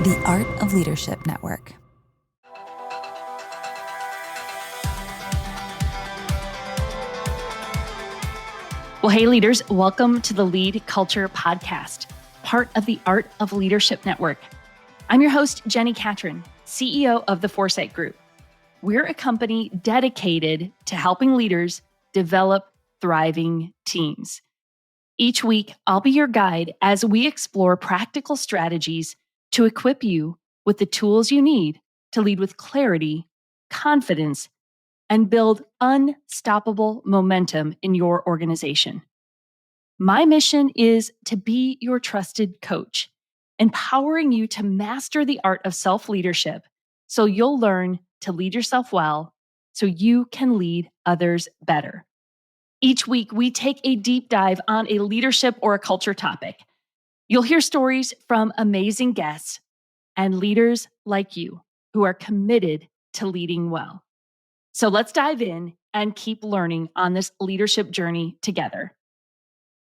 the Art of Leadership Network. Well, hey, leaders, welcome to the Lead Culture Podcast, part of the Art of Leadership Network. I'm your host, Jenni Catron, CEO of the Foresight Group. We're a company dedicated to helping leaders develop thriving teams. Each week, I'll be your guide as we explore practical strategies to equip you with the tools you need to lead with clarity, confidence, and build unstoppable momentum in your organization. My mission is to be your trusted coach, empowering you to master the art of self-leadership so you'll learn to lead yourself well so you can lead others better. Each week, we take a deep dive on a leadership or a culture topic. You'll hear stories from amazing guests and leaders like you who are committed to leading well. So let's dive in and keep learning on this leadership journey together.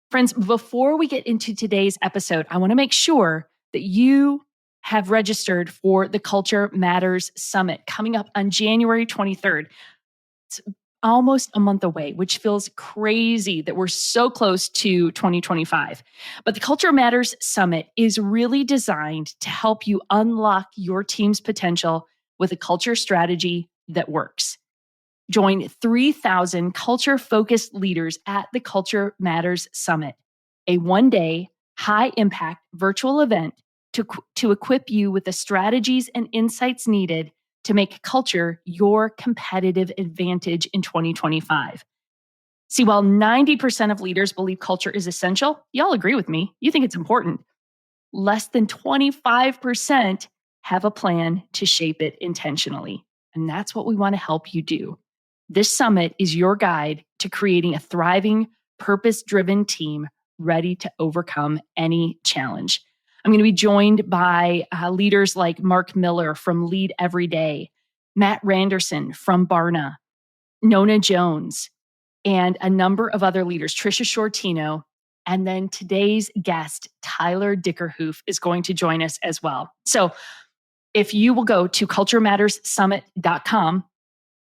Friends, before we get into today's episode, I want to make sure that you have registered for the Culture Matters Summit coming up on January 23rd. It's almost a month away, which feels crazy that we're so close to 2025. But the Culture Matters Summit is really designed to help you unlock your team's potential with a culture strategy that works. Join 3,000 culture-focused leaders at the Culture Matters Summit, a one-day, high-impact virtual event to equip you with the strategies and insights needed to make culture your competitive advantage in 2025. See, while 90% of leaders believe culture is essential, y'all agree with me, you think it's important. Less than 25% have a plan to shape it intentionally. And that's what we want to help you do. This summit is your guide to creating a thriving, purpose-driven team ready to overcome any challenge. I'm going to be joined by leaders like Mark Miller from Lead Every Day, Matt Randerson from Barna, Nona Jones, and a number of other leaders, Tricia Shortino, and then today's guest, Tyler Dickerhoof, is going to join us as well. So if you will go to culturematterssummit.com,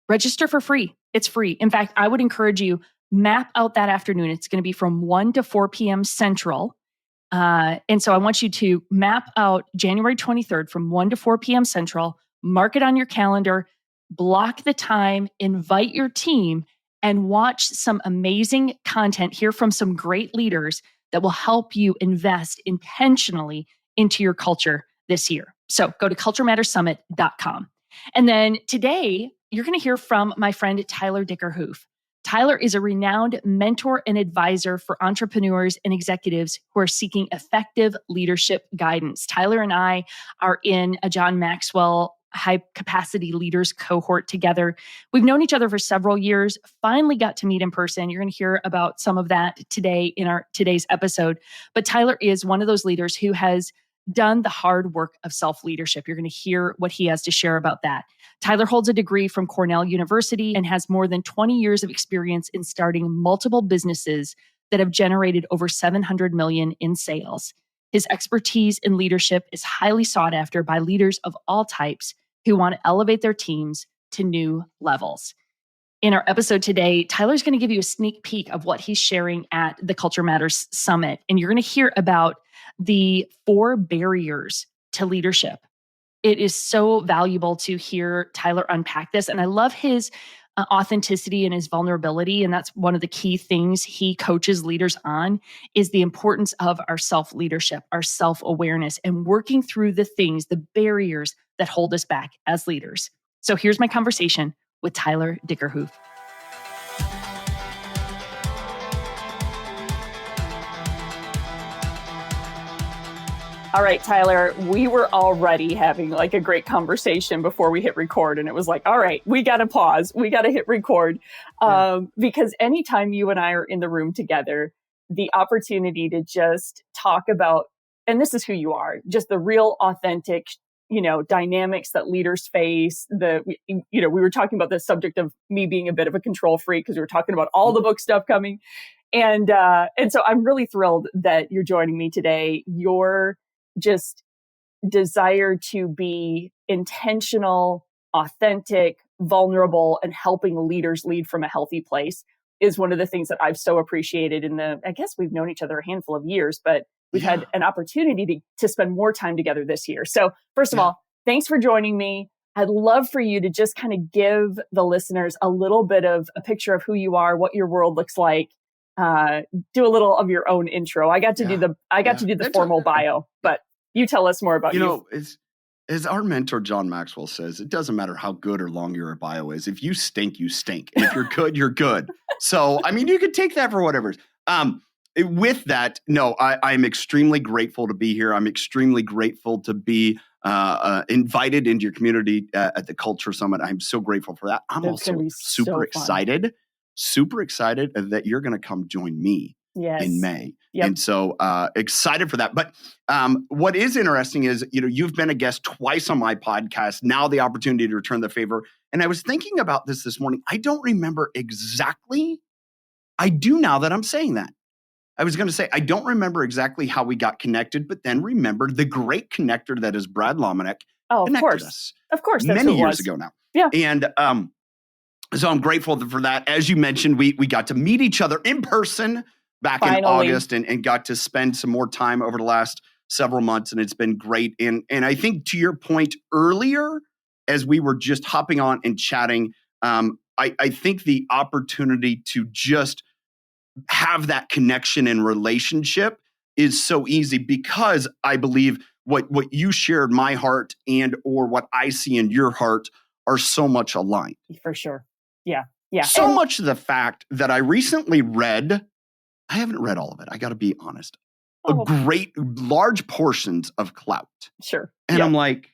register for free. It's free. In fact, I would encourage you, map out that afternoon. It's going to be from 1 to 4 p.m. Central. And so I want you to map out January 23rd from 1 to 4 p.m. Central, mark it on your calendar, block the time, invite your team, and watch some amazing content, hear from some great leaders that will help you invest intentionally into your culture this year. So go to culturematterssummit.com. And then today, you're going to hear from my friend Tyler Dickerhoof. Tyler is a renowned mentor and advisor for entrepreneurs and executives who are seeking effective leadership guidance. Tyler and I are in a John Maxwell high capacity leaders cohort together. We've known each other for several years, finally got to meet in person. You're going to hear about some of that today in our today's episode. But Tyler is one of those leaders who has done the hard work of self-leadership. You're going to hear what he has to share about that. Tyler holds a degree from Cornell University and has more than 20 years of experience in starting multiple businesses that have generated over $700 million in sales. His expertise in leadership is highly sought after by leaders of all types who want to elevate their teams to new levels. In our episode today, Tyler's going to give you a sneak peek of what he's sharing at the Culture Matters Summit. And you're going to hear about the 4 barriers to leadership. It is so valuable to hear Tyler unpack this. And I love his authenticity and his vulnerability. And that's one of the key things he coaches leaders on is the importance of our self-leadership, our self-awareness, and working through the things, the barriers that hold us back as leaders. So here's my conversation with Tyler Dickerhoof. All right, Tyler, we were already having like a great conversation before we hit record. And it was like, all right, we got to pause. We got to hit record. Because anytime you and I are in the room together, the opportunity to just talk about, and this is who you are, just the real authentic, dynamics that leaders face. We were talking about the subject of me being a bit of a control freak because we were talking about all the book stuff coming. And so I'm really thrilled that you're joining me today. You're just desire to be intentional, authentic, vulnerable, and helping leaders lead from a healthy place is one of the things that I've so appreciated I guess we've known each other a handful of years, but we've had an opportunity to spend more time together this year. So first of all, thanks for joining me. I'd love for you to just kind of give the listeners a little bit of a picture of who you are, what your world looks like. Do a little of your own intro. I got to do the formal bio, but you tell us more about you. You know, as our mentor John Maxwell says, it doesn't matter how good or long your bio is. If you stink, you stink. And if you're good, you're good. So, I mean, you could take that for whatever. With that, no, I'm extremely grateful to be here. I'm extremely grateful to be invited into your community at the Culture Summit. I'm so grateful for that. I'm also super excited that you're going to come join me in May. Yep. And so excited for that. But what is interesting is, you've been a guest twice on my podcast, now the opportunity to return the favor. And I was thinking about this morning. I don't remember exactly. I do now that I'm saying that. I was going to say, I don't remember exactly how we got connected, but then remember the great connector that is Brad Lomenick connected us. Of course. That's many years ago now. Yeah. And so I'm grateful for that. As you mentioned, we got to meet each other in person back in August and got to spend some more time over the last several months. And it's been great. And I think to your point earlier, as we were just hopping on and chatting, I think the opportunity to just have that connection and relationship is so easy because I believe what you shared, my heart or what I see in your heart are so much aligned. For sure. Yeah. Yeah. So much of the fact that I recently read, I haven't read all of it. I got to be honest. Large portions of Clout. Sure. And I'm like,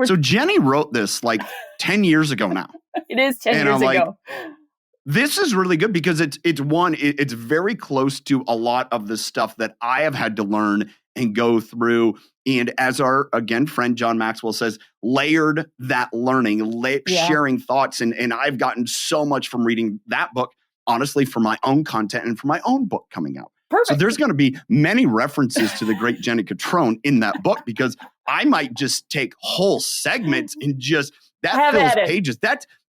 so Jenni wrote this like 10 years ago now. It is 10 years ago. This is really good because it's very close to a lot of the stuff that I have had to learn and go through. And as our, again, friend John Maxwell says, layered that learning, sharing thoughts. And I've gotten so much from reading that book, honestly, for my own content and for my own book coming out. Perfect. So there's going to be many references to the great Jenni Catron in that book because I might just take whole segments and just, that fills pages.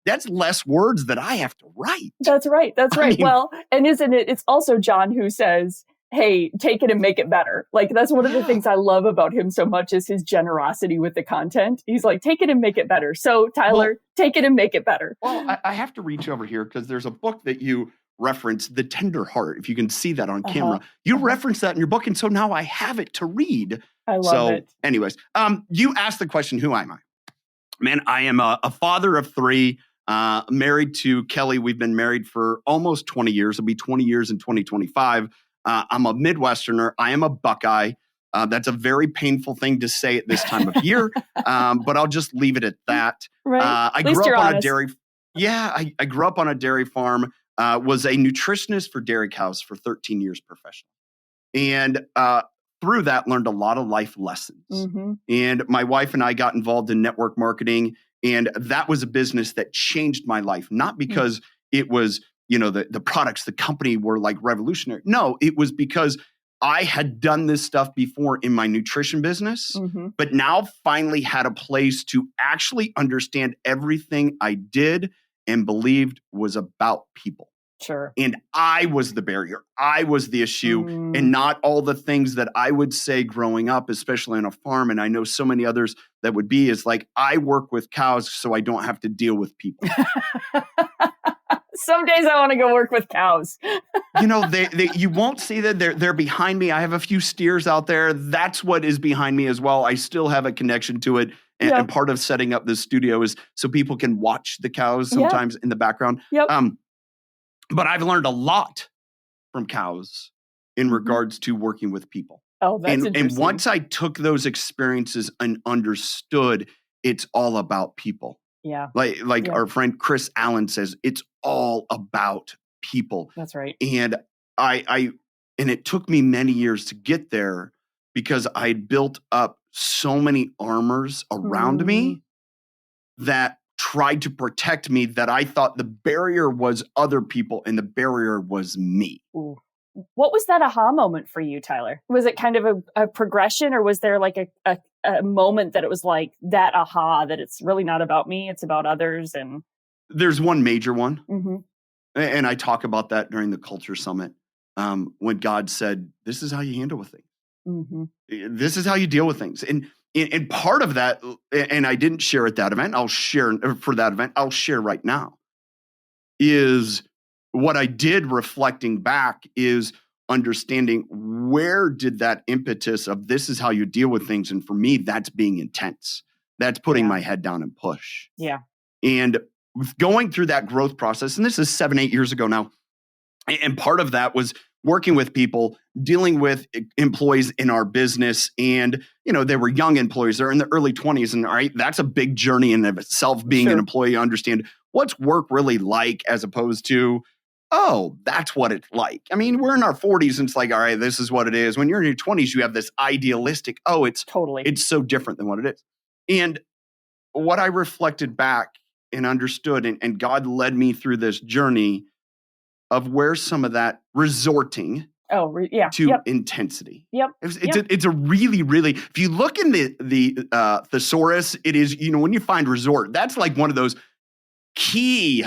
That's less words that I have to write. That's right. That's right. Well, and isn't it? It's also John who says, hey, take it and make it better. Like, that's one of the things I love about him so much is his generosity with the content. He's like, take it and make it better. So Tyler, take it and make it better. Well, I have to reach over here because there's a book that you reference, The Tender Heart. If you can see that on camera, you reference that in your book. And so now I have it to read. I love it. Anyways, you asked the question, who am I? Man, I am a father of three. Married to Kelly. We've been married for almost 20 years. It'll be 20 years in 2025. I'm a Midwesterner. I am a Buckeye. That's a very painful thing to say at this time of year, but I'll just leave it at that. Right. I grew up on a dairy. Yeah, I grew up on a dairy farm. Was a nutritionist for dairy cows for 13 years professionally, and through that learned a lot of life lessons. Mm-hmm. And my wife and I got involved in network marketing. And that was a business that changed my life, not because it was, the products, the company were like revolutionary. No, it was because I had done this stuff before in my nutrition business, but now finally had a place to actually understand everything I did and believed was about people. Sure. And I was the barrier. I was the issue and not all the things that I would say growing up, especially on a farm. And I know so many others that would be is like, I work with cows so I don't have to deal with people. Some days I want to go work with cows. You won't see that they're behind me. I have a few steers out there. That's what is behind me as well. I still have a connection to it. And part of setting up this studio is so people can watch the cows sometimes in the background. Yep. But I've learned a lot from cows in regards to working with people. Oh, that's interesting. And once I took those experiences and understood it's all about people. Yeah. Like our friend Chris Allen says, it's all about people. That's right. And and it took me many years to get there because I built up so many armors around me that tried to protect me that I thought the barrier was other people and the barrier was me. Ooh. What was that aha moment for you, Tyler? Was it kind of a progression or was there like a a moment that it was like that aha, that it's really not about me, it's about others? And There's one major one. mm-hmm. And I talk about that during the Culture Summit, when God said, this is how you handle with things. Mm-hmm. This is how you deal with things. And part of that, and I didn't share at that event, I'll share right now, is what I did reflecting back is understanding where did that impetus of this is how you deal with things. And for me, that's being intense. That's putting my head down and push. Yeah. And going through that growth process, and this is 7-8 years ago now, and part of that was working with people, dealing with employees in our business. And, they were young employees. They're in the early 20s. And all right, that's a big journey in of itself, being an employee, understand what's work really like, as opposed to, oh, that's what it's like. I mean, we're in our 40s and it's like, all right, this is what it is. When you're in your 20s, you have this idealistic, it's so different than what it is. And what I reflected back and understood, and God led me through this journey of where some of that resorting to intensity. Yep. It's a really, really, if you look in the thesaurus, it is, when you find resort, that's like one of those key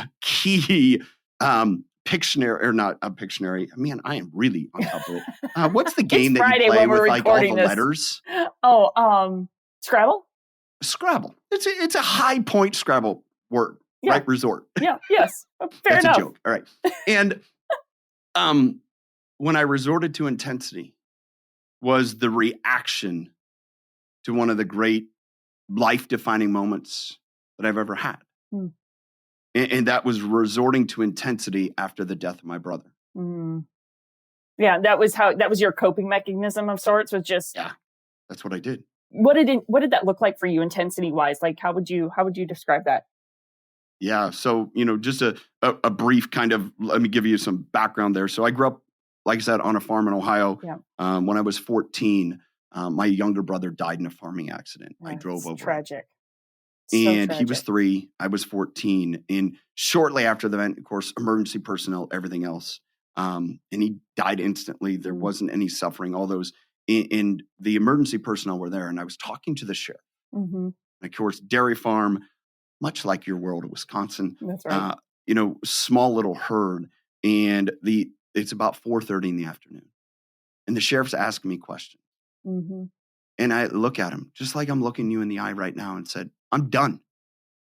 Pictionary, or not a Pictionary. Man, I am really on top of it. What's the game that Friday you play with like all the this. letters? Scrabble? Scrabble. It's a high point Scrabble word, right? Resort. Yeah. Yes. Fair That's enough. a joke. All right. And when I resorted to intensity was the reaction to one of the great life-defining moments that I've ever had. Hmm. And that was resorting to intensity after the death of my brother. Mm. Yeah, that was your coping mechanism of sorts, was just... Yeah, that's what I did. What did that look like for you, intensity-wise? Like, how would you describe that? Yeah, so, just a brief kind of, let me give you some background there. So I grew up, like I said, on a farm in Ohio. Yeah. When I was 14, my younger brother died in a farming accident. I drove over. Tragic. And he was 3, I was 14. And shortly after the event, of course, emergency personnel, everything else. And he died instantly. There wasn't any suffering, all those. And the emergency personnel were there. And I was talking to the sheriff. Mm-hmm. And of course, dairy farm, much like your world of Wisconsin, that's right. Small little herd. And it's about 4:30 in the afternoon. And the sheriff's asking me questions. Mm-hmm. And I look at him, just like I'm looking you in the eye right now, and said, I'm done.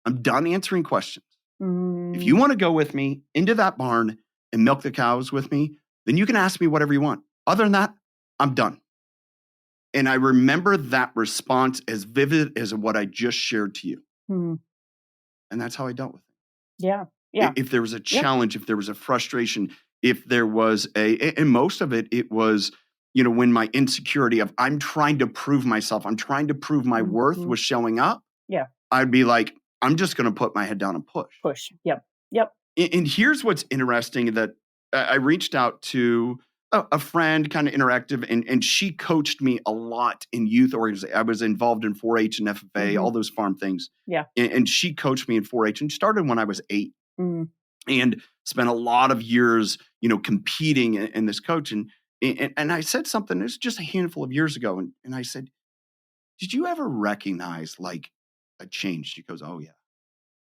I'm done answering questions. Mm. If you want to go with me into that barn and milk the cows with me, then you can ask me whatever you want. Other than that, I'm done. And I remember that response as vivid as what I just shared to you. Mm. And that's how I dealt with it. Yeah. Yeah. If there was a challenge, if there was a frustration, if there was and most of it was, when my insecurity of I'm trying to prove myself, I'm trying to prove my worth was showing up. Yeah. I'd be like, I'm just going to put my head down and push. Yep. And here's what's interesting, that I reached out to a friend, kind of interactive, and she coached me a lot in youth organization. I was involved in 4-H and FFA, all those farm things. Yeah. And she coached me in 4-H, and started when I was 8. Mm. And spent a lot of years, competing in this coach. And I said something, it's just a handful of years ago. And I said, did you ever recognize like a change? She goes, oh, yeah.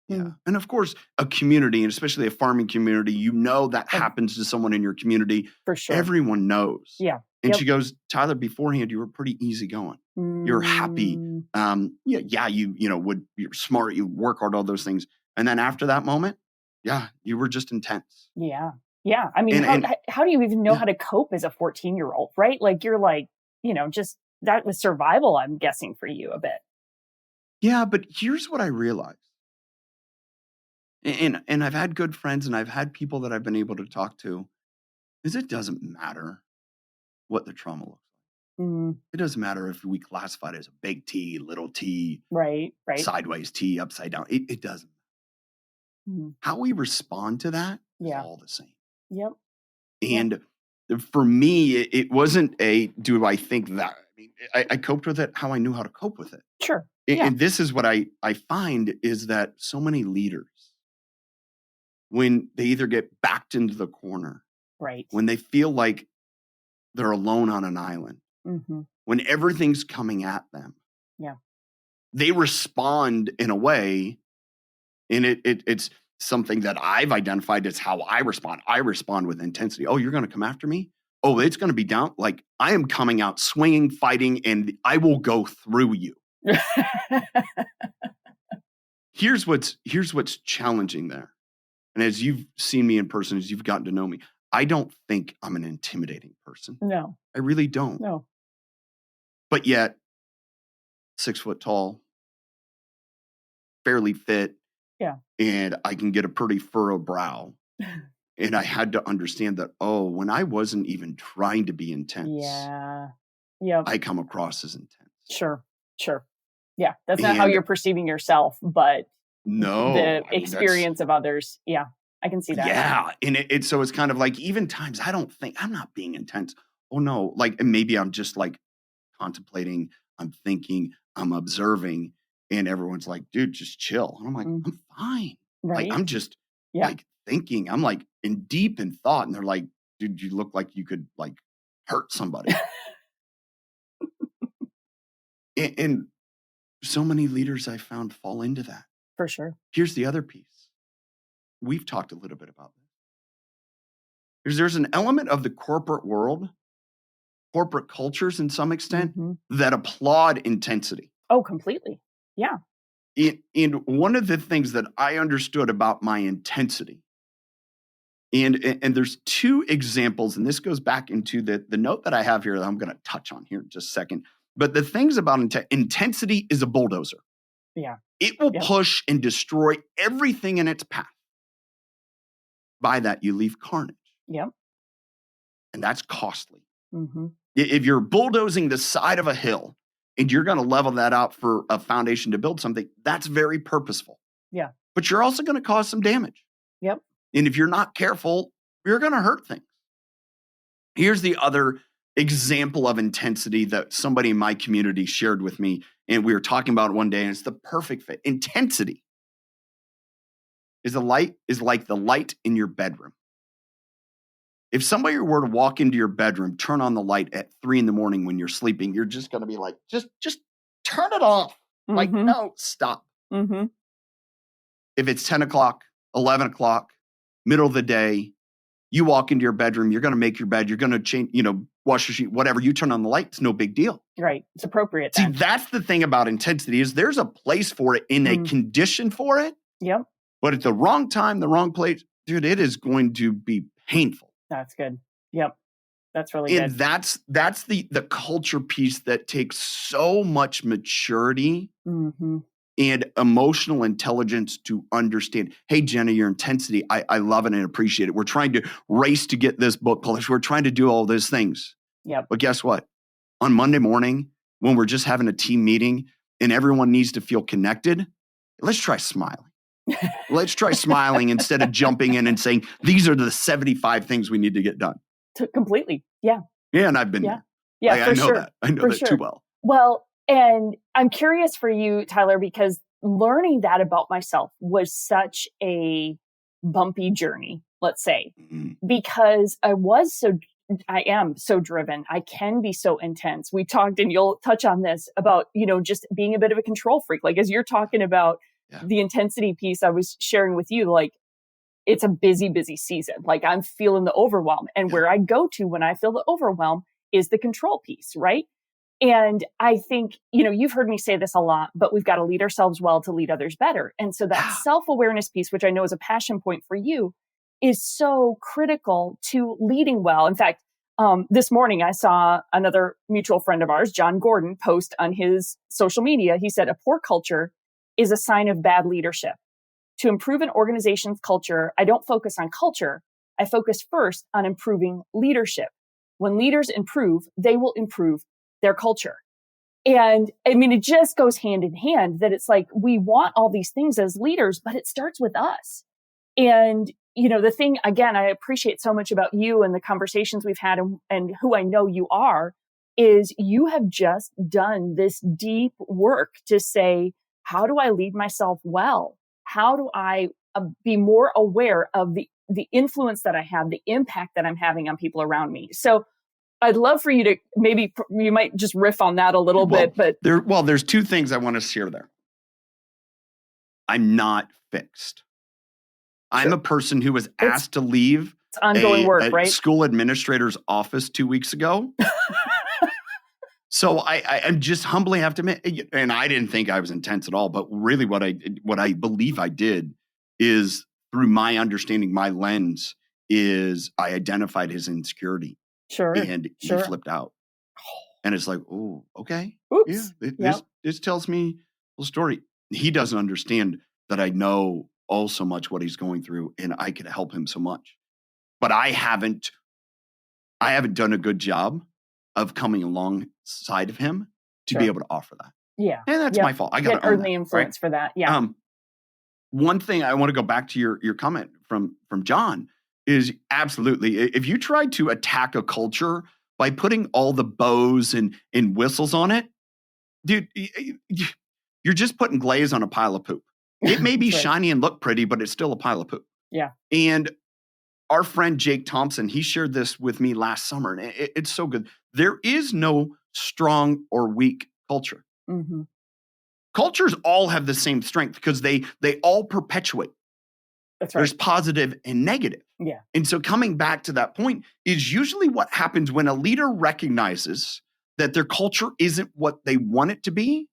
Yeah. Mm. And of course, a community, and especially a farming community, that happens to someone in your community. For sure. Everyone knows. Yeah. And she goes, Tyler, beforehand, you were pretty easygoing. You're happy. You're smart, you work hard, all those things. And then after that moment, you were just intense. Yeah. Yeah. I mean, how do you even know how to cope as a 14-year-old, right? Like, you're like, just that was survival, I'm guessing, for you a bit. Yeah. But here's what I realized. And I've had good friends, and I've had people that I've been able to talk to, is it doesn't matter what the trauma looks like. Mm. It doesn't matter if we classify it as a big T, little T, right, sideways T, upside down. It doesn't. Mm. How we respond to that is all the same. Yep. And for me, it wasn't do I think that? I mean, I coped with it how I knew how to cope with it. Sure. And this is what I find is that so many leaders, when they either get backed into the corner, right, when they feel like they're alone on an island, when everything's coming at them, Yeah. They respond in a way, and it's something that I've identified as how I respond. I respond with intensity. Oh, you're going to come after me? Oh, it's going to be down. Like, I am coming out swinging, fighting, and I will go through you. Here's what's challenging there. And as you've seen me in person, as you've gotten to know me, I don't think I'm an intimidating person. No. I really don't. No. But yet, 6 foot tall, fairly fit. Yeah. And I can get a pretty furrowed brow. And I had to understand that, when I wasn't even trying to be intense, yeah, I come across as intense. Sure. Yeah, that's not how you're perceiving yourself, but the experience of others. Yeah, I can see that. Yeah, and so it's kind of like, even times I don't think I'm not being intense. Oh no, like, and maybe I'm just like contemplating, I'm thinking, I'm observing, and everyone's like, dude, just chill. And I'm like, I'm fine. Right. Like, I'm just like thinking, I'm like deep in thought. And they're like, dude, you look like you could like hurt somebody. and so many leaders I found fall into that. For sure. Here's the other piece. We've talked a little bit about this. There's an element of the corporate world, corporate cultures in some extent, that applaud intensity. Oh, completely. Yeah. And one of the things that I understood about my intensity, and there's 2 examples, and this goes back into the note that I have here that I'm going to touch on here in just a second. But the things about intensity is a bulldozer. Yeah. It will push and destroy everything in its path. By that, you leave carnage. Yep. And that's costly. If you're bulldozing the side of a hill and you're going to level that out for a foundation to build something, that's very purposeful. Yeah. But you're also going to cause some damage. Yep. And if you're not careful, you're going to hurt things. Here's the other example of intensity that somebody in my community shared with me, and we were talking about it one day, and it's the perfect fit. Intensity is like the light in your bedroom. If somebody were to walk into your bedroom, turn on the light at 3 a.m. when you're sleeping, you're just going to be like, just turn it off. Like, no, stop. If it's 10 o'clock, 11 o'clock, middle of the day, you walk into your bedroom, you're going to make your bed, you're going to change, wash your sheet, whatever, you turn on the light, it's no big deal. Right. It's appropriate. See, that's the thing about intensity, is there's a place for it in a condition for it. Yep. But at the wrong time, the wrong place, dude, it is going to be painful. That's good. Yep. That's really good. And that's the culture piece that takes so much maturity and emotional intelligence to understand. Hey, Jenni, your intensity, I love it and appreciate it. We're trying to race to get this book published. We're trying to do all those things. Yep. But guess what? On Monday morning, when we're just having a team meeting and everyone needs to feel connected, let's try smiling. Let's try smiling instead of jumping in and saying, these are the 75 things we need to get done. Completely. Yeah. Yeah, and I've been there. Yeah, I know that. I know that too well. Well, and I'm curious for you, Tyler, because learning that about myself was such a bumpy journey, let's say, because I am so driven. I can be so intense. We talked, and you'll touch on this, about, just being a bit of a control freak. Like, as you're talking about the intensity piece, I was sharing with you, like, it's a busy, busy season. Like, I'm feeling the overwhelm. And where I go to when I feel the overwhelm is the control piece, right? And I think, you've heard me say this a lot, but we've got to lead ourselves well to lead others better. And so that self-awareness piece, which I know is a passion point for you, is so critical to leading well. In fact, this morning I saw another mutual friend of ours, John Gordon, post on his social media. He said, a poor culture is a sign of bad leadership. To improve an organization's culture, I don't focus on culture. I focus first on improving leadership. When leaders improve, they will improve their culture. And I mean, it just goes hand in hand, that it's like, we want all these things as leaders, but it starts with us. And, the thing, again, I appreciate so much about you and the conversations we've had and who I know you are, is you have just done this deep work to say, how do I lead myself well? How do I be more aware of the influence that I have, the impact that I'm having on people around me? So I'd love for you to you might just riff on that a little bit, but there's two things I want to share there. I'm not fixed. I'm a person who was asked to leave it's ongoing work, right? School administrator's office 2 weeks ago. So I just humbly have to admit, and I didn't think I was intense at all, but really what I believe I did is, through my understanding, my lens, is I identified his insecurity. Sure. And he flipped out. And it's like, oh, okay. Oops. Yeah, this tells me the story. He doesn't understand that I know so much what he's going through, and I can help him so much. But I haven't done a good job of coming alongside of him to be able to offer that. Yeah. And that's my fault. I got to earn the influence for that. Yeah. One thing I want to go back to your comment from John is, absolutely, if you try to attack a culture by putting all the bows and whistles on it, dude, you're just putting glaze on a pile of poop. It may be shiny and look pretty, but it's still a pile of poop. Yeah. And our friend Jake Thompson, he shared this with me last summer, and it's so good. There is no strong or weak culture. Mm-hmm. Cultures all have the same strength because they all perpetuate. That's right. There's positive and negative. Yeah. And so coming back to that point is usually what happens when a leader recognizes that their culture isn't what they want it to be.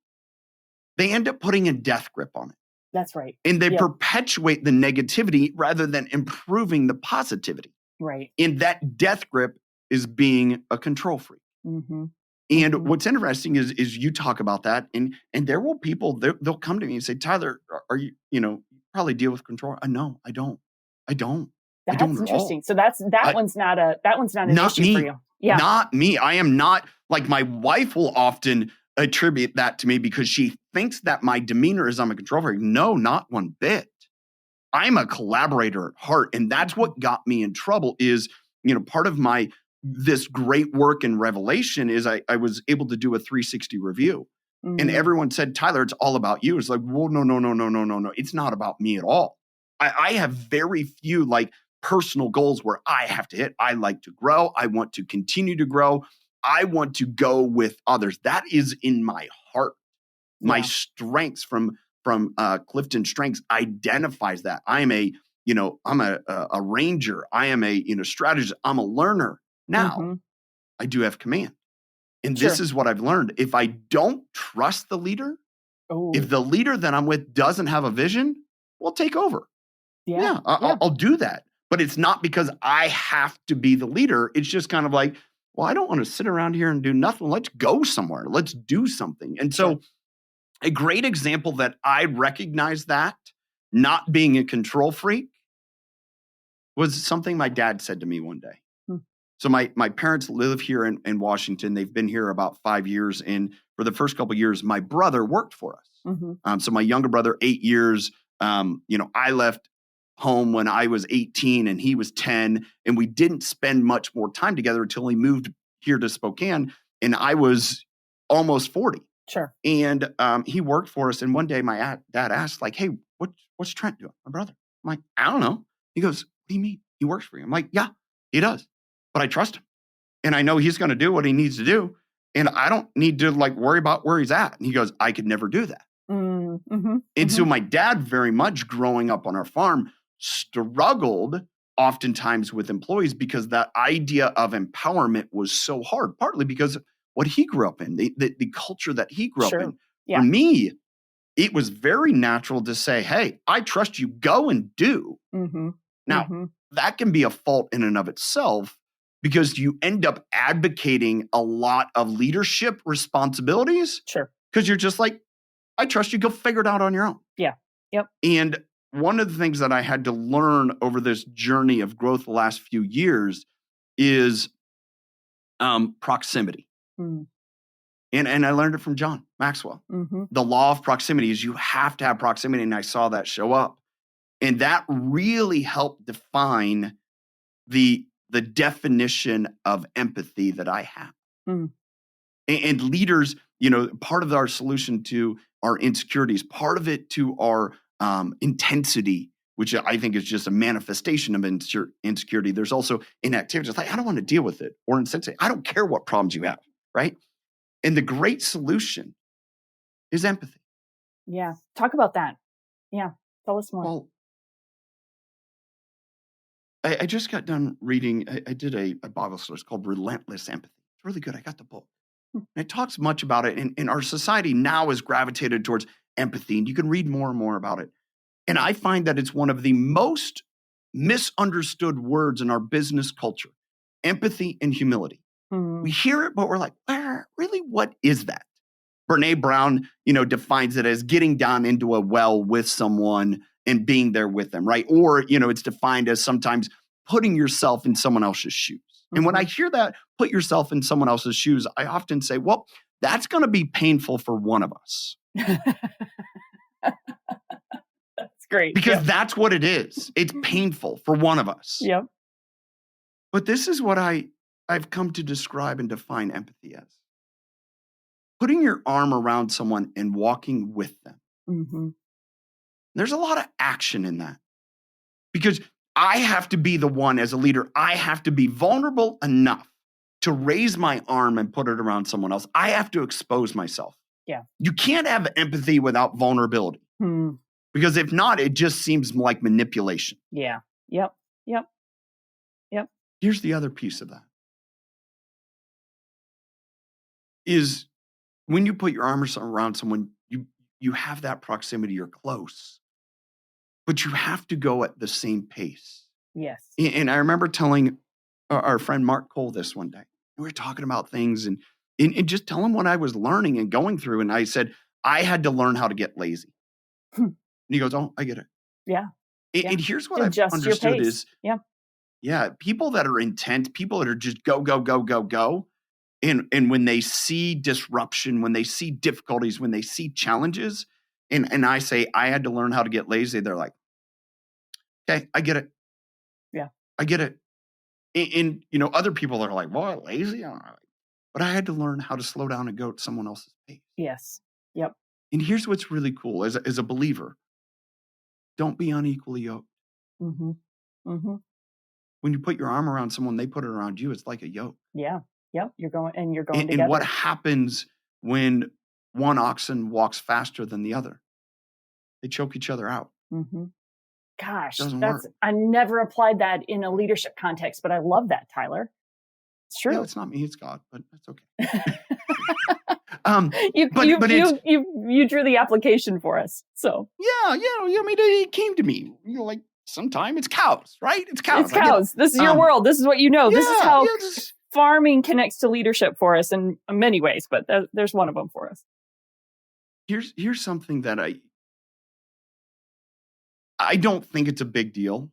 They end up putting a death grip on it. That's right. And they perpetuate the negativity rather than improving the positivity. Right. And that death grip is being a control freak. Mm-hmm. And what's interesting is you talk about that, and there will people, they'll come to me and say, Tyler, are you probably deal with control? No, I don't. That's interesting. So that one's not an issue for you. Yeah. Not me. I am not, like, my wife will often attribute that to me because she thinks that my demeanor is I'm a control freak. No, not one bit. I'm a collaborator at heart. And that's what got me in trouble is, part of this great work in Revelation is I was able to do a 360 review. Mm-hmm. And everyone said, Tyler, it's all about you. It's like, well, no. It's not about me at all. I have very few personal goals where I have to hit. I like to grow. I want to continue to grow. I want to go with others. That is in my heart. Yeah. My strengths from Clifton Strengths identifies that. I'm a ranger. I am a strategist. I'm a learner. Now, I do have command. And this is what I've learned. If I don't trust the leader, if the leader that I'm with doesn't have a vision, we'll take over. Yeah, I'll do that. But it's not because I have to be the leader. It's just kind of like, well, I don't want to sit around here and do nothing. Let's go somewhere. Let's do something. And so a great example that I recognize that, not being a control freak, was something my dad said to me one day. So my parents live here in Washington. They've been here about 5 years. And for the first couple of years, my brother worked for us. Mm-hmm. So my younger brother, 8 years, I left home when I was 18 and he was 10. And we didn't spend much more time together until he moved here to Spokane. And I was almost 40. Sure. And he worked for us. And one day my dad asked, hey, what's Trent doing? My brother. I'm like, I don't know. He goes, what do you mean? He works for you? I'm like, yeah, he does. But I trust him. And I know he's going to do what he needs to do. And I don't need to worry about where he's at. And he goes, I could never do that. Mm-hmm. And so my dad, very much growing up on our farm, struggled oftentimes with employees because that idea of empowerment was so hard, partly because of what he grew up in, the culture that he grew up in. Yeah. For me, it was very natural to say, hey, I trust you, go and do. Mm-hmm. Now, that can be a fault in and of itself because you end up advocating a lot of leadership responsibilities. Sure. Because you're just like, I trust you, go figure it out on your own. Yeah. Yep. And one of the things that I had to learn over this journey of growth the last few years is proximity. Mm. And I learned it from John Maxwell. Mm-hmm. The law of proximity is you have to have proximity. And I saw that show up. And that really helped define the definition of empathy that I have. Mm. And leaders, part of our solution to our insecurities, part of it to our intensity which I think is just a manifestation of insecurity. There's also inactivity. It's like, I don't want to deal with it. Or insensitivity. I don't care what problems you have, right? And the great solution is empathy. Yeah. Talk about that. Yeah. Tell us more. Well, I just got done reading, I did a Bible study. It's called Relentless Empathy. It's really good. I got the book. And it talks much about it. And our society now is gravitated towards empathy. And you can read more and more about it. And I find that it's one of the most misunderstood words in our business culture, empathy and humility. We hear it, but we're like, really, what is that? Brene Brown, defines it as getting down into a well with someone and being there with them, right? Or, it's defined as sometimes putting yourself in someone else's shoes. And when I hear that, put yourself in someone else's shoes, I often say, well, that's going to be painful for one of us. That's great. Because that's what it is. It's painful for one of us. Yep. But this is what I've come to describe and define empathy as. Putting your arm around someone and walking with them. Mm-hmm. There's a lot of action in that. Because I have to be the one as a leader. I have to be vulnerable enough to raise my arm and put it around someone else. I have to expose myself. Yeah. You can't have empathy without vulnerability. Because if not, it just seems like manipulation. Yeah. Yep. Here's the other piece of that. Is when you put your arms around someone, you have that proximity, you're close. But you have to go at the same pace. Yes. And I remember telling our friend Mark Cole this one day. We were talking about things and just telling him what I was learning and going through. And I said, I had to learn how to get lazy. And he goes, oh, I get it. Yeah. And here's what Adjust I've understood your pace. is, yeah, people that are intent, people that are just go, go, go, go, go. And when they see disruption, when they see difficulties, when they see challenges, and I say, I had to learn how to get lazy, they're like, okay, I get it. Yeah. I get it. And other people are like, well, lazy? All right. But I had to learn how to slow down and go at someone else's pace. Yes. Yep. And here's what's really cool. As a believer, don't be unequally yoked. Mm-hmm. Mm-hmm. When you put your arm around someone, they put it around you. It's like a yoke. Yeah. Yep. You're going together. And what happens when one oxen walks faster than the other? They choke each other out. Mm-hmm. Gosh, Doesn't work. I never applied that in a leadership context, but I love that, Tyler. It's true. Yeah, it's not me, it's God, but that's okay. You drew the application for us. So yeah, I mean, it came to me. Like sometime it's cows, right? It's cows. It's cows. This is your world. This is what you know. This is how farming connects to leadership for us in many ways, but there's one of them for us. Here's something that I don't think it's a big deal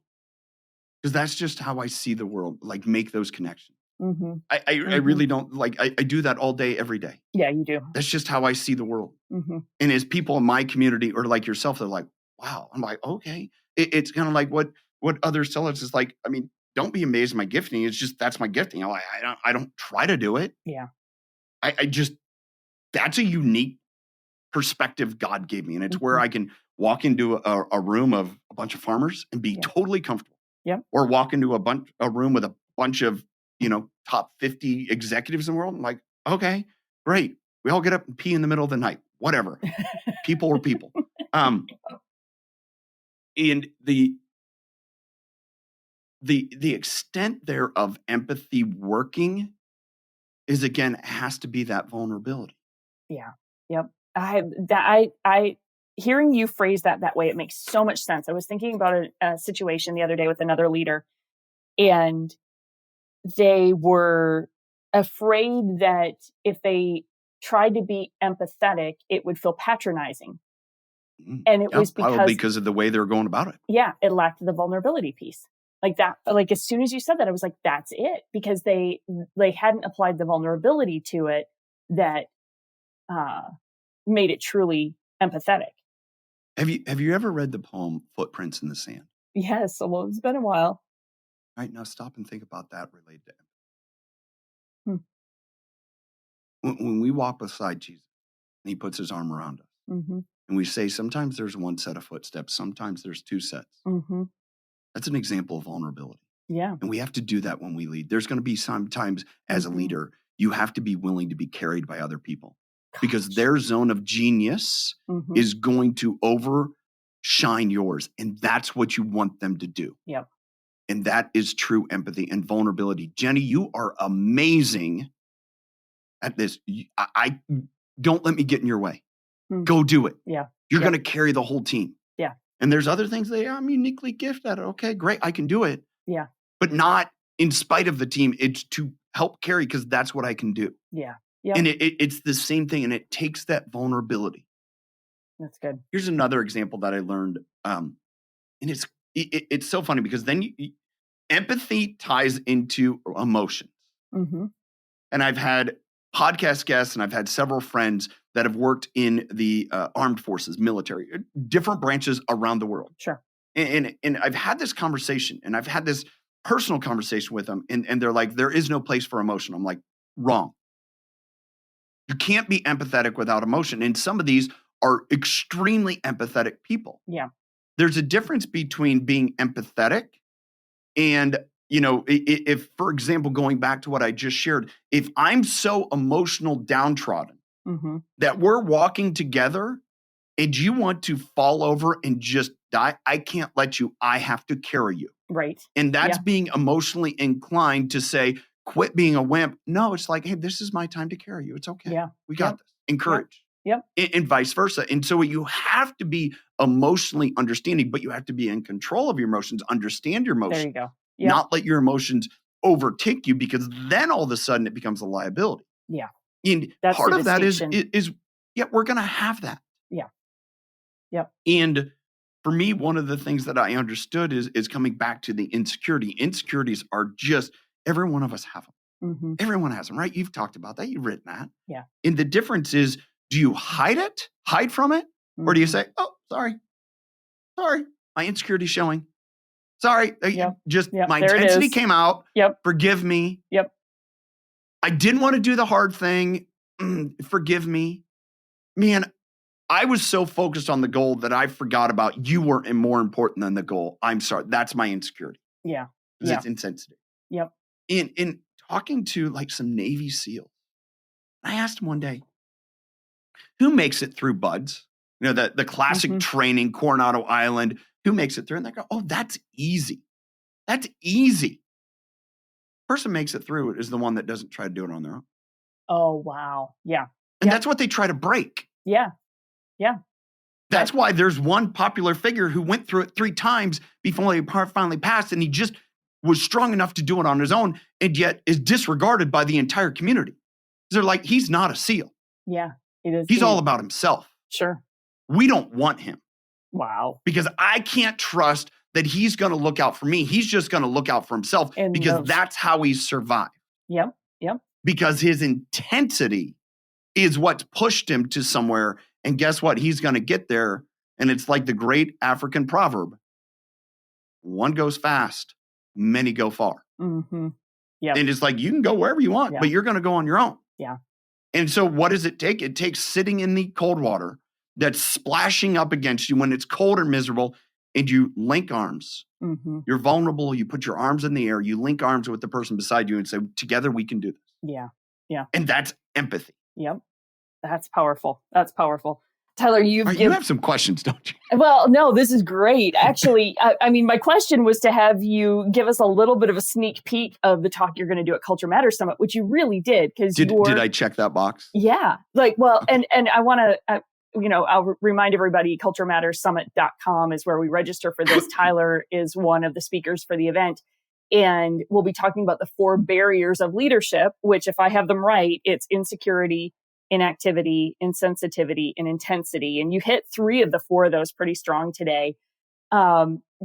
because that's just how I see the world. Like make those connections. Mm-hmm. I really don't like. I do that all day, every day. Yeah, you do. That's just how I see the world. Mm-hmm. And as people in my community or like yourself, they're like, "Wow." I'm like, "Okay." It's kind of like what others tell us is like. I mean, don't be amazed at my gifting. It's just that's my gifting. I don't try to do it. Yeah. I just that's a unique perspective God gave me, and it's where I can walk into a room of a bunch of farmers and be totally comfortable. Yeah. Or walk into a room with a bunch of top 50 executives in the world. I'm like, okay, great. We all get up and pee in the middle of the night. Whatever. People are people. And the extent there of empathy working is again has to be that vulnerability. Yeah. Yep. I hearing you phrase that way, it makes so much sense. I was thinking about a situation the other day with another leader, and they were afraid that if they tried to be empathetic, it would feel patronizing. And it was because of the way they're going about it. Yeah, it lacked the vulnerability piece. Like that, like as soon as you said that, I was like, that's it. Because they hadn't applied the vulnerability to it that made it truly empathetic. Have you ever read the poem Footprints in the Sand? Yes, well, it's been a while. All right, now stop and think about that related to empathy. When we walk beside Jesus and he puts his arm around us, Mm-hmm. And we say sometimes there's one set of footsteps, sometimes there's two sets. Mm-hmm. That's an example of vulnerability. Yeah. And we have to do that when we lead. There's going to be sometimes as a leader, you have to be willing to be carried by other people because their zone of genius is going to overshine yours. And that's what you want them to do. Yep. And that is true empathy and vulnerability. Jenni, you are amazing at this. I don't let me get in your way. Go do it. Yeah. You're going to carry the whole team. Yeah. And there's other things that I'm uniquely gifted at. Okay, great. I can do it. Yeah. But not in spite of the team. It's to help carry because that's what I can do. Yeah. Yeah. And it's the same thing. And it takes that vulnerability. That's good. Here's another example that I learned. And it's so funny because then empathy ties into emotions. Mm-hmm. And I've had podcast guests and I've had several friends that have worked in the armed forces, military, different branches around the world. Sure. And I've had this conversation and I've had this personal conversation with them. And they're like, there is no place for emotion. I'm like, wrong. You can't be empathetic without emotion. And some of these are extremely empathetic people. Yeah. There's a difference between being empathetic and, if, for example, going back to what I just shared, if I'm so emotional downtrodden that we're walking together and you want to fall over and just die, I can't let you. I have to carry you. Right. And that's being emotionally inclined to say, quit being a wimp. No, it's like, hey, this is my time to carry you. It's okay. Yeah. We got this. Encourage. Yep. And vice versa. And so you have to be emotionally understanding, but you have to be in control of your emotions, understand your emotions. There you go. Yep. Not let your emotions overtake you because then all of a sudden it becomes a liability. Yeah. And that's part of that is we're going to have that. Yeah. Yep. And for me, one of the things that I understood is coming back to the insecurity. Insecurities are just, every one of us have them. Everyone has them, right? You've talked about that. You've written that. Yeah. And the difference is, do you hide from it? Or do you say, oh, sorry, my insecurity is showing. Sorry, my intensity came out. Yep. Forgive me. Yep. I didn't want to do the hard thing. Forgive me. Man, I was so focused on the goal that I forgot about you were more important than the goal. I'm sorry. That's my insecurity. Yeah. Because it's insensitive. Yep. In talking to like some Navy SEALs, I asked him one day, who makes it through BUDS? The classic training, Coronado Island, who makes it through? And they go, oh, that's easy. That's easy. Person makes it through is the one that doesn't try to do it on their own. Oh, wow. Yeah. And that's what they try to break. Yeah. Yeah. That's why there's one popular figure who went through it 3 times before he finally passed, and he just was strong enough to do it on his own, and yet is disregarded by the entire community. They're like, he's not a SEAL. Yeah, it is. He's all about himself. Sure. We don't want him. Wow. Because I can't trust that he's going to look out for me. He's just going to look out for himself because that's how he's survived. Yep. Yep. Because his intensity is what's pushed him to somewhere. And guess what? He's going to get there. And it's like the great African proverb. One goes fast, many go far. Yeah. And it's like, you can go wherever you want, but you're going to go on your own. Yeah. And so what does it take? It takes sitting in the cold water that's splashing up against you when it's cold or miserable, and you link arms. You're vulnerable. You put your arms in the air. You link arms with the person beside you and say, together we can do this. Yeah. Yeah. And that's empathy. Yep. That's powerful. That's powerful. Tyler, you have some questions, don't you? Well, no, this is great. Actually, I mean, my question was to have you give us a little bit of a sneak peek of the talk you're going to do at Culture Matters Summit, which you really did. Did I check that box? Yeah. Okay. And I want to, I'll remind everybody, culturemattersummit.com is where we register for this. Tyler is one of the speakers for the event. And we'll be talking about the 4 barriers of leadership, which if I have them right, it's insecurity, inactivity, insensitivity, and intensity. And you hit 3 of the 4 of those pretty strong today.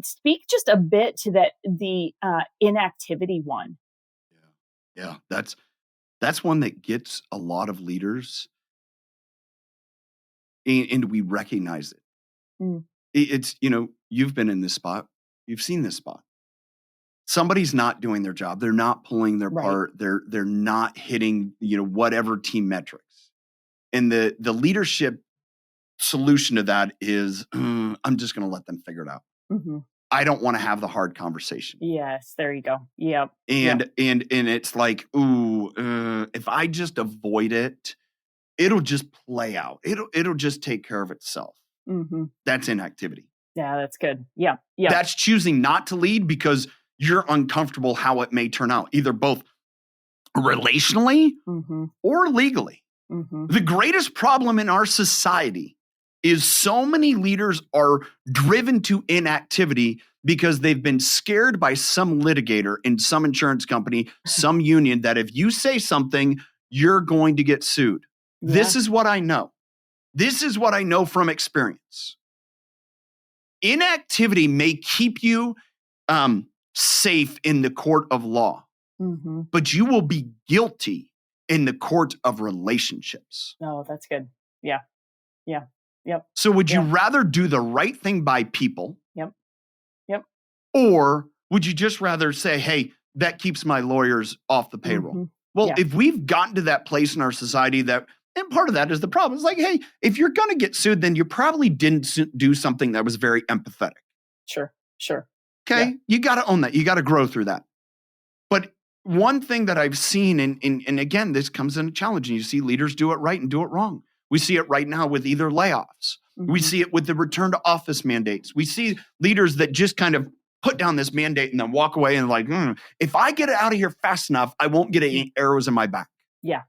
Speak just a bit to the inactivity one. Yeah. That's one that gets a lot of leaders, and we recognize it. It's, you've been in this spot. You've seen this spot. Somebody's not doing their job. They're not pulling their part. They're not hitting, whatever team metrics. And the leadership solution to that is I'm just going to let them figure it out. Mm-hmm. I don't want to have the hard conversation. Yes, there you go. Yep. And it's like, if I just avoid it, it'll just play out. It'll just take care of itself. Mm-hmm. That's inactivity. Yeah, that's good. Yeah. That's choosing not to lead because you're uncomfortable how it may turn out, either both relationally or legally. Mm-hmm. The greatest problem in our society is so many leaders are driven to inactivity because they've been scared by some litigator in some insurance company, some union, that if you say something, you're going to get sued. Yeah. This is what I know. This is what I know from experience. Inactivity may keep you safe in the court of law, but you will be guilty in the court of relationships. Oh, that's good. Yeah. Yep. So would you rather do the right thing by people? Yep. Or would you just rather say, hey, that keeps my lawyers off the payroll? Well, if we've gotten to that place in our society that, and part of that is the problem. It's like, hey, if you're going to get sued, then you probably didn't do something that was very empathetic. Sure. Okay. Yeah. You got to own that. You got to grow through that. But one thing that I've seen, and again, this comes in a challenge, and you see leaders do it right and do it wrong. We see it right now with either layoffs. We see it with the return to office mandates. We see leaders that just kind of put down this mandate and then walk away and like, if I get it out of here fast enough, I won't get any arrows in my back. Yeah.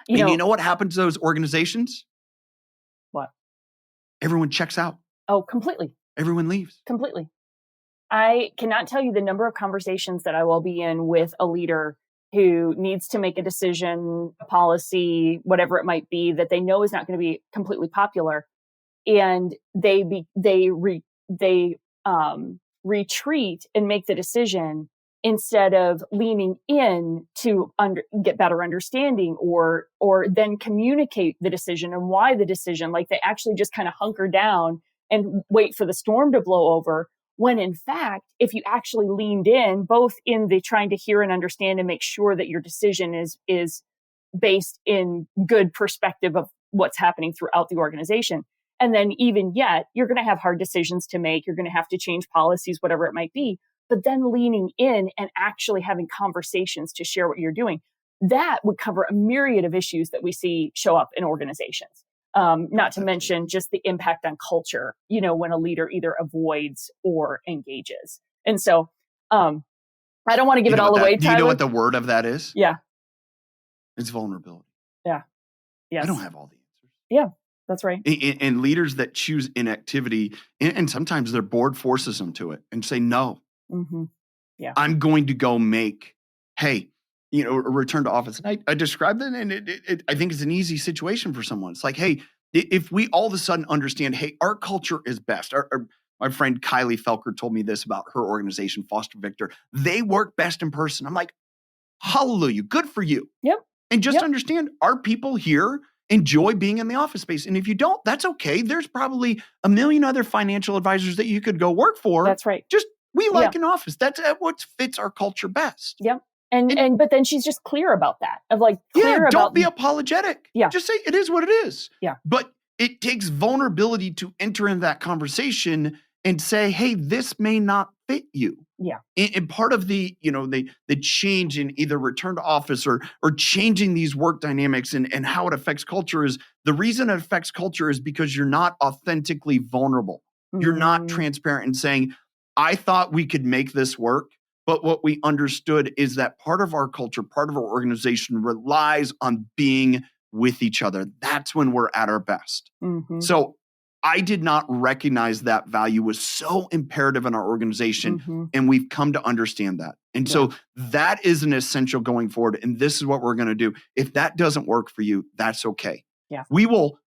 You know what happens to those organizations? What? Everyone checks out. Oh, completely. Everyone leaves. Completely. I cannot tell you the number of conversations that I will be in with a leader who needs to make a decision, a policy, whatever it might be, that they know is not going to be completely popular. And they retreat and make the decision instead of leaning in to get better understanding or then communicate the decision and why the decision. Like they actually just kind of hunker down and wait for the storm to blow over. When in fact, if you actually leaned in, both in the trying to hear and understand and make sure that your decision is based in good perspective of what's happening throughout the organization. And then even yet, you're going to have hard decisions to make. You're going to have to change policies, whatever it might be. But then leaning in and actually having conversations to share what you're doing, that would cover a myriad of issues that we see show up in organizations. Not to mention just the impact on culture, when a leader either avoids or engages. And so I don't want to give it all away, Tyler. Do you know what the word of that is? Yeah. It's vulnerability. Yeah. Yes. I don't have all the answers. Yeah, that's right. And leaders that choose inactivity, and sometimes their board forces them to it and say, no, I'm going to go make, a return to office. And I described it, and I think it's an easy situation for someone. It's like, hey, if we all of a sudden understand, hey, our culture is best. My friend Kylie Felker told me this about her organization, Foster Victor. They work best in person. I'm like, hallelujah, good for you. Yep. And just understand, our people here enjoy being in the office space. And if you don't, that's okay. There's probably a million other financial advisors that you could go work for. That's right. We like an office. That's what fits our culture best. Yep. And but then she's just clear about that. Don't be apologetic. Yeah. Just say it is what it is. Yeah. But it takes vulnerability to enter in that conversation and say, hey, this may not fit you. Yeah. And part of the change in either return to office or changing these work dynamics and how it affects culture is the reason it affects culture is because you're not authentically vulnerable. You're not transparent and saying, I thought we could make this work. But what we understood is that part of our culture, part of our organization relies on being with each other. That's when we're at our best. So I did not recognize that value was so imperative in our organization. And we've come to understand that. And so that is an essential going forward. And this is what we're going to do. If that doesn't work for you, that's okay. Yeah. We will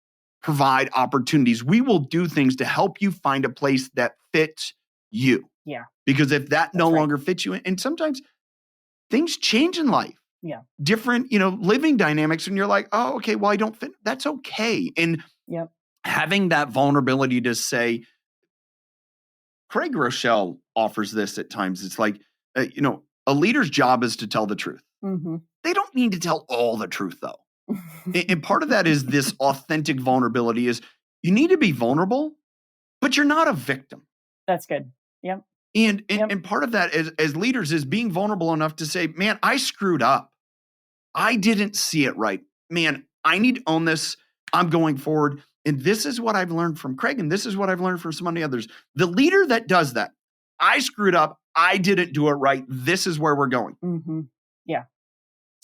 provide opportunities. We will do things to help you find a place that fits you. Yeah. Because if that no longer fits you, and sometimes things change in life. Yeah. Different, living dynamics. And you're like, oh, okay, well, I don't fit. That's okay. And having that vulnerability to say, Craig Rochelle offers this at times. It's like, a leader's job is to tell the truth. They don't need to tell all the truth, though. And part of that is this authentic vulnerability is You need to be vulnerable, but you're not a victim. That's good. Yep. And part of that as leaders is being vulnerable enough to say, man, I screwed up. I didn't see it right. Man, I need to own this. I'm going forward. And this is what I've learned from Craig. And this is what I've learned from so many others. The leader that does that, I screwed up. I didn't do it right. This is where we're going. Mm-hmm. Yeah.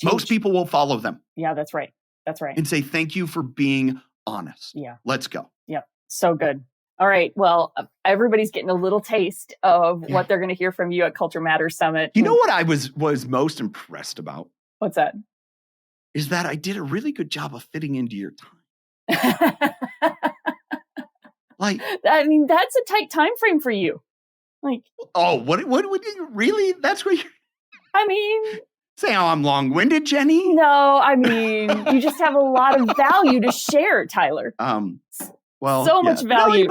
Most people will follow them. Yeah, that's right. That's right. And say, thank you for being honest. Yeah. Let's go. Yep. So good. All right. Well, everybody's getting a little taste of what they're going to hear from you at Culture Matters Summit. You know what I was most impressed about? What's that? Is that I did a really good job of fitting into your time. Like, I mean, that's a tight time frame for you. Like, oh, what would you really? That's what you're. I mean, say how I'm long-winded, Jenny. No, I mean, you just have a lot of value to share, Tyler. Well, so much value.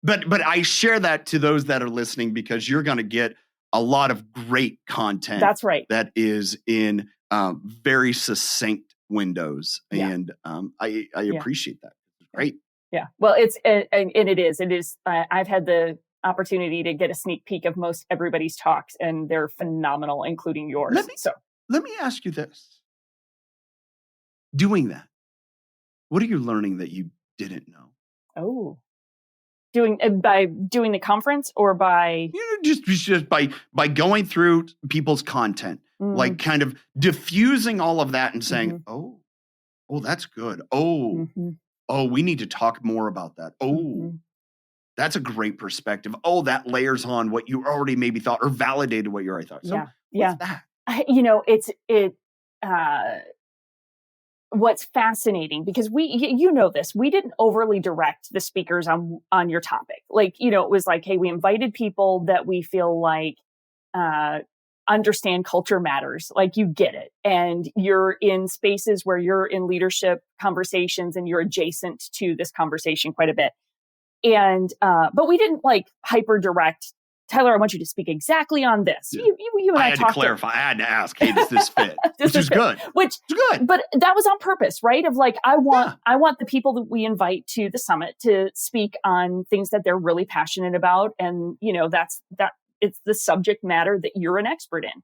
No, but I share that to those that are listening because you're going to get a lot of great content. That's right. That is in very succinct windows, and I appreciate that. It's great. Yeah. Well, it is. I've had the opportunity to get a sneak peek of most everybody's talks, and they're phenomenal, including yours. Let me ask you this. Doing that, what are you learning that you didn't know? Oh, by doing the conference or by just by going through people's content, like kind of diffusing all of that and saying, oh, that's good. Oh, we need to talk more about that. Oh, that's a great perspective. Oh, that layers on what you already maybe thought or validated what you already thought. So what's that? What's fascinating, because we didn't overly direct the speakers on your topic. Like, it was like, hey, we invited people that we feel like understand culture matters. Like, you get it. And you're in spaces where you're in leadership conversations and you're adjacent to this conversation quite a bit. And, but we didn't like hyper direct, Tyler, I want you to speak exactly on this. You and I had to clarify. I had to ask, hey, does this fit? Which is good. Which is good. But that was on purpose, right? Of like, I want the people that we invite to the summit to speak on things that they're really passionate about. And, it's the subject matter that you're an expert in.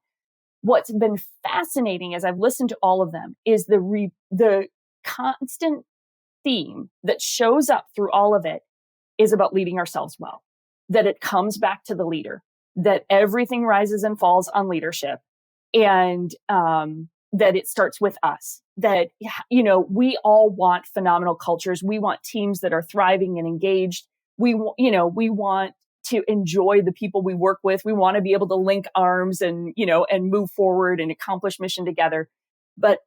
What's been fascinating as I've listened to all of them is the constant theme that shows up through all of it is about leading ourselves well. That it comes back to the leader, that everything rises and falls on leadership, and that it starts with us. That, we all want phenomenal cultures. We want teams that are thriving and engaged. We want to enjoy the people we work with. We want to be able to link arms and move forward and accomplish mission together. But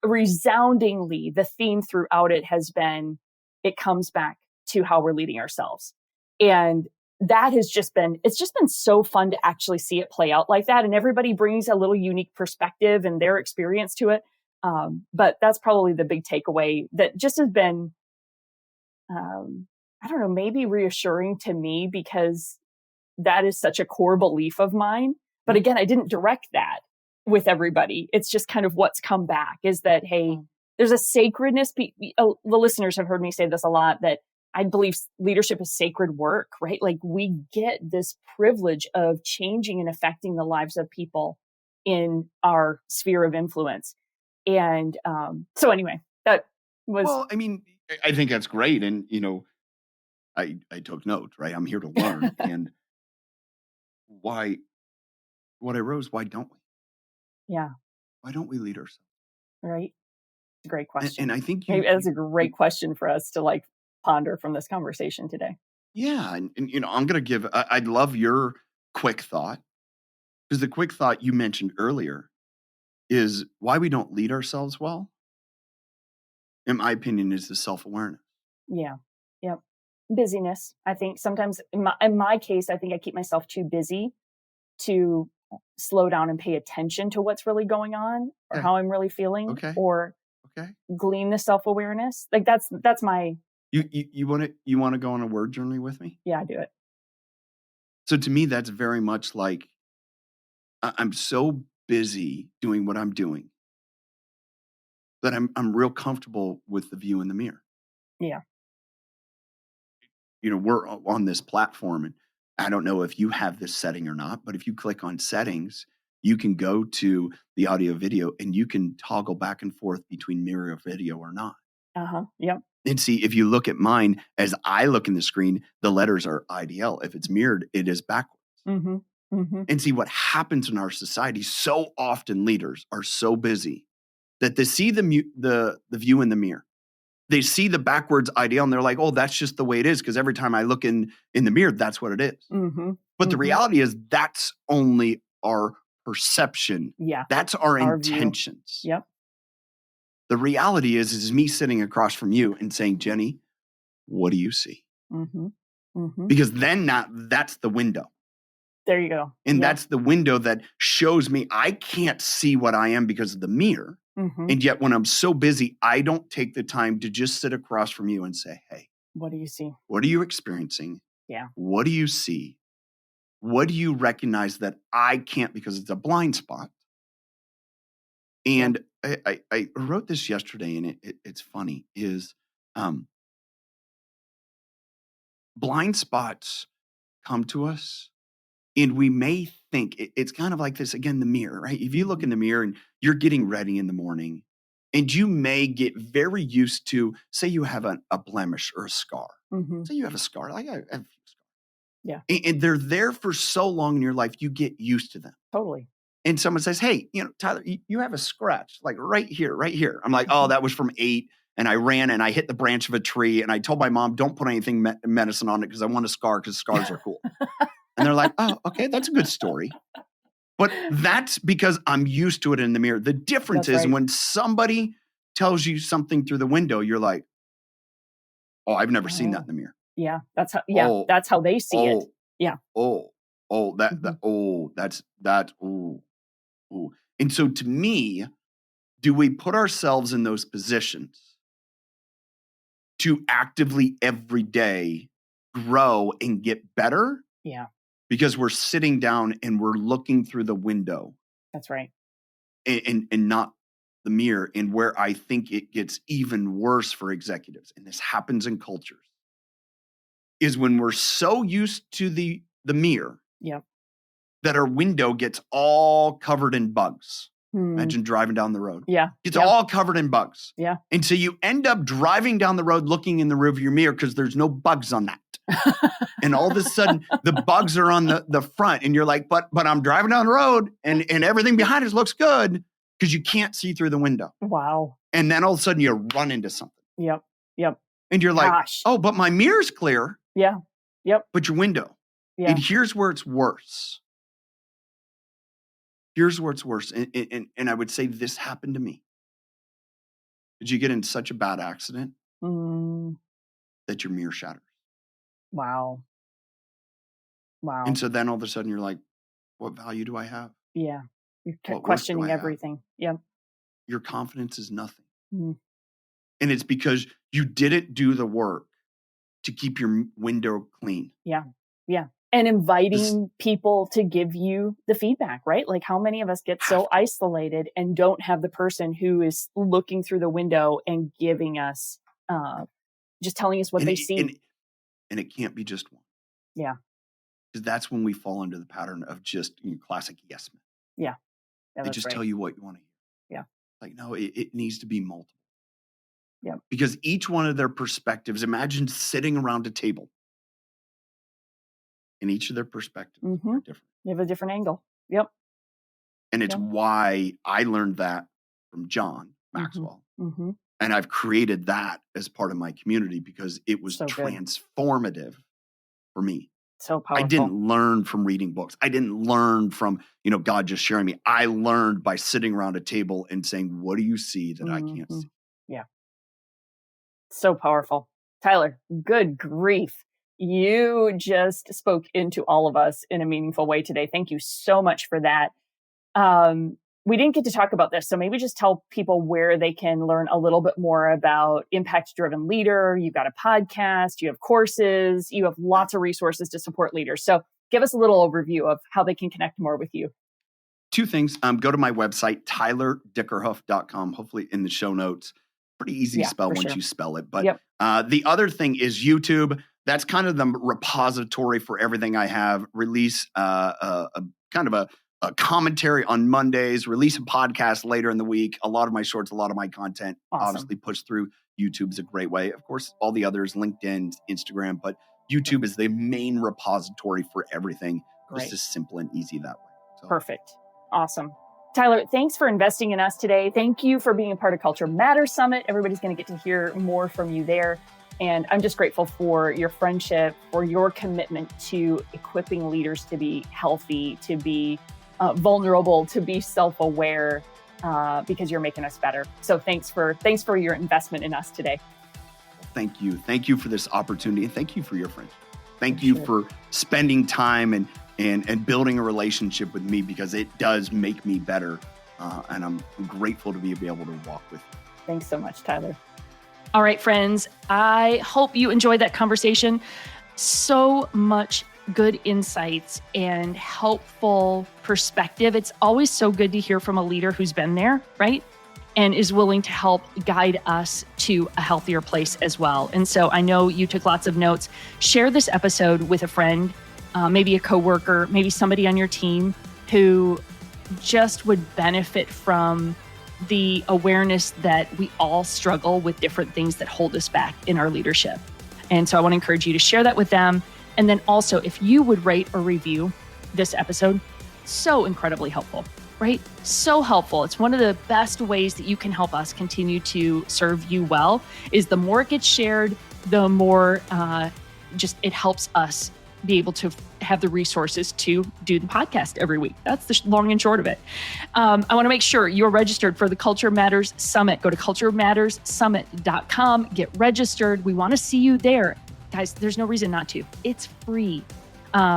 resoundingly, the theme throughout it has been, it comes back to how we're leading ourselves. And that has it's just been so fun to actually see it play out like that. And everybody brings a little unique perspective and their experience to it. But that's probably the big takeaway that just has been, maybe reassuring to me, because that is such a core belief of mine. But again, I didn't direct that with everybody. It's just kind of what's come back is that, hey, there's a sacredness. The listeners have heard me say this a lot, that I believe leadership is sacred work, right? Like, we get this privilege of changing and affecting the lives of people in our sphere of influence. And so anyway, that was... Well, I mean, I think that's great. And, I took notes, right? I'm here to learn. And what I wrote is, why don't we? Yeah. Why don't we lead ourselves? Right. It's a great question. And I think maybe that's a great question for us to ponder from this conversation today. Yeah. And I'm going to give, I'd love your quick thought, because the quick thought you mentioned earlier is why we don't lead ourselves well. In my opinion, is the self-awareness. Yeah. Yep. Busyness. I think sometimes in my case, I think I keep myself too busy to slow down and pay attention to what's really going on or how I'm really feeling or glean the self-awareness. Like that's my... You want to go on a word journey with me? Yeah, do it. So to me, that's very much like I'm so busy doing what I'm doing that I'm real comfortable with the view in the mirror. Yeah. we're on this platform, and I don't know if you have this setting or not, but if you click on settings, you can go to the audio video and you can toggle back and forth between mirror video or not. Yep. And see, if you look at mine, as I look in the screen, the letters are IDL. If it's mirrored, it is backwards. And see what happens in our society. So often leaders are so busy that they see the view in the mirror. They see the backwards IDL and they're like, oh, that's just the way it is. Because every time I look in the mirror, that's what it is. But the reality is that's only our perception. Yeah. That's our intentions. View. Yep. The reality is me sitting across from you and saying, Jenni, what do you see? Because then that's the window. There you go. And that's the window that shows me I can't see what I am because of the mirror. And yet when I'm so busy, I don't take the time to just sit across from you and say, hey, what do you see? What are you experiencing? Yeah. What do you see? What do you recognize that I can't because it's a blind spot? And I wrote this yesterday, and it's funny, is blind spots come to us, and we may think it's kind of like this, again, the mirror, right? If you look in the mirror and you're getting ready in the morning, and you may get very used to, say you have a blemish or a scar. Say you have a scar, like I have a few scars. Yeah. And they're there for so long in your life, you get used to them. Totally. And someone says, hey, Tyler, you have a scratch, like right here. I'm like, oh, that was from 8. And I ran and I hit the branch of a tree. And I told my mom, don't put anything medicine on it because I want a scar because scars are cool. And they're like, oh, okay, that's a good story. But that's because I'm used to it in the mirror. The difference is when somebody tells you something through the window, you're like, oh, I've never seen that in the mirror. Yeah, that's how. That's how they see it. Yeah. That's. And so to me, do we put ourselves in those positions to actively every day grow and get better? Yeah. Because we're sitting down and we're looking through the window. That's right. And not the mirror. And where I think it gets even worse for executives, and this happens in cultures, is when we're so used to the mirror that our window gets all covered in bugs. Imagine driving down the road. Yeah. It's all covered in bugs. Yeah. And so you end up driving down the road looking in the rearview mirror because there's no bugs on that. And all of a sudden the bugs are on the front and you're like, but I'm driving down the road and everything behind us looks good because you can't see through the window. Wow. And then all of a sudden you run into something. Yep. And you're like, oh, but my mirror's clear. Yeah. Yep. But your window. Yeah. And here's where it's worse. And I would say this happened to me. Did you get in such a bad accident that your mirror shatters? Wow. And so then all of a sudden you're like, what value do I have? Yeah. You're questioning everything. Yep. Your confidence is nothing. And it's because you didn't do the work to keep your window clean. Yeah. And inviting people to give you the feedback, right? Like how many of us get so isolated and don't have the person who is looking through the window and giving us, just telling us what they see. And it can't be just one. Yeah. Because that's when we fall into the pattern of just classic yes men. Yeah. They just tell you what you want to hear. Yeah. Like, no, it needs to be multiple. Yeah. Because each one of their perspectives, imagine sitting around a table. And each of their perspectives are different. They have a different angle. Yep. And it's why I learned that from John Maxwell. And I've created that as part of my community because it was transformative for me. So powerful. I didn't learn from reading books. I didn't learn from, God just sharing me. I learned by sitting around a table and saying, what do you see that I can't see? Yeah. So powerful. Tyler, good grief. You just spoke into all of us in a meaningful way today. Thank you so much for that. We didn't get to talk about this, so maybe just tell people where they can learn a little bit more about Impact-Driven Leader. You've got a podcast, you have courses, you have lots of resources to support leaders. So give us a little overview of how they can connect more with you. 2 things. Go to my website, tylerdickerhoof.com, hopefully in the show notes. Pretty easy to spell once you spell it. But the other thing is YouTube. that's kind of the repository for everything I have. Release a kind of a commentary on Mondays, release a podcast later in the week. A lot of my shorts, a lot of my content, obviously pushed through YouTube is a great way. Of course, all the others, LinkedIn, Instagram, but YouTube is the main repository for everything. Great. Just as simple and easy that way. So. Perfect. Awesome. Tyler, thanks for investing in us today. Thank you for being a part of Culture Matters Summit. Everybody's going to get to hear more from you there. And I'm just grateful for your friendship, for your commitment to equipping leaders to be healthy, to be vulnerable, to be self-aware, because you're making us better. So thanks for your investment in us today. Thank you. Thank you for this opportunity. And thank you for your friendship. Thank you for spending time and building a relationship with me, because it does make me better. And I'm grateful to be able to walk with you. Thanks so much, Tyler. All right, friends, I hope you enjoyed that conversation. So much good insights and helpful perspective. It's always so good to hear from a leader who's been there, right? And is willing to help guide us to a healthier place as well. And so I know you took lots of notes. Share this episode with a friend, maybe a coworker, maybe somebody on your team who just would benefit from the awareness that we all struggle with different things that hold us back in our leadership. And so I want to encourage you to share that with them. And then also, if you would rate or review this episode, so incredibly helpful, right? So helpful. It's one of the best ways that you can help us continue to serve you well, is the more it gets shared, the more just it helps us be able to have the resources to do the podcast every week. That's the long and short of it. I want to make sure you're registered for the Culture Matters Summit. Go to culturematterssummit.com, get registered. We want to see you there. Guys, there's no reason not to. It's free.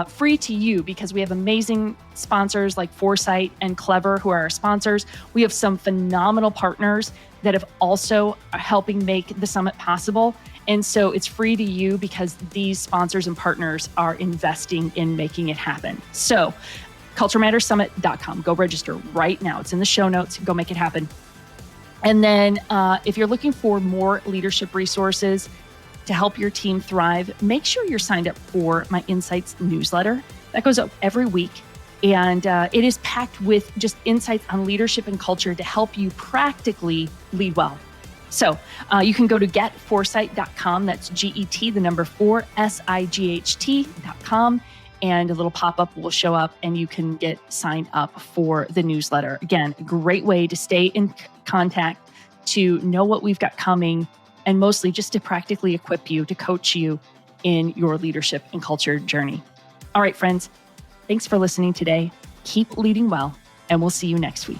Free to you, because we have amazing sponsors like Foresight and Clever, who are our sponsors. We have some phenomenal partners that have also are helping make the summit possible. And so it's free to you because these sponsors and partners are investing in making it happen. So culturematterssummit.com, go register right now. It's in the show notes. Go make it happen. And then if you're looking for more leadership resources to help your team thrive, make sure you're signed up for my Insights newsletter. That goes up every week. And it is packed with just insights on leadership and culture to help you practically lead well. So you can go to getforesight.com. That's GET, the number 4, SIGHT.com. And a little pop-up will show up and you can get signed up for the newsletter. Again, a great way to stay in contact, to know what we've got coming, and mostly just to practically equip you, to coach you in your leadership and culture journey. All right, friends, thanks for listening today. Keep leading well, and we'll see you next week.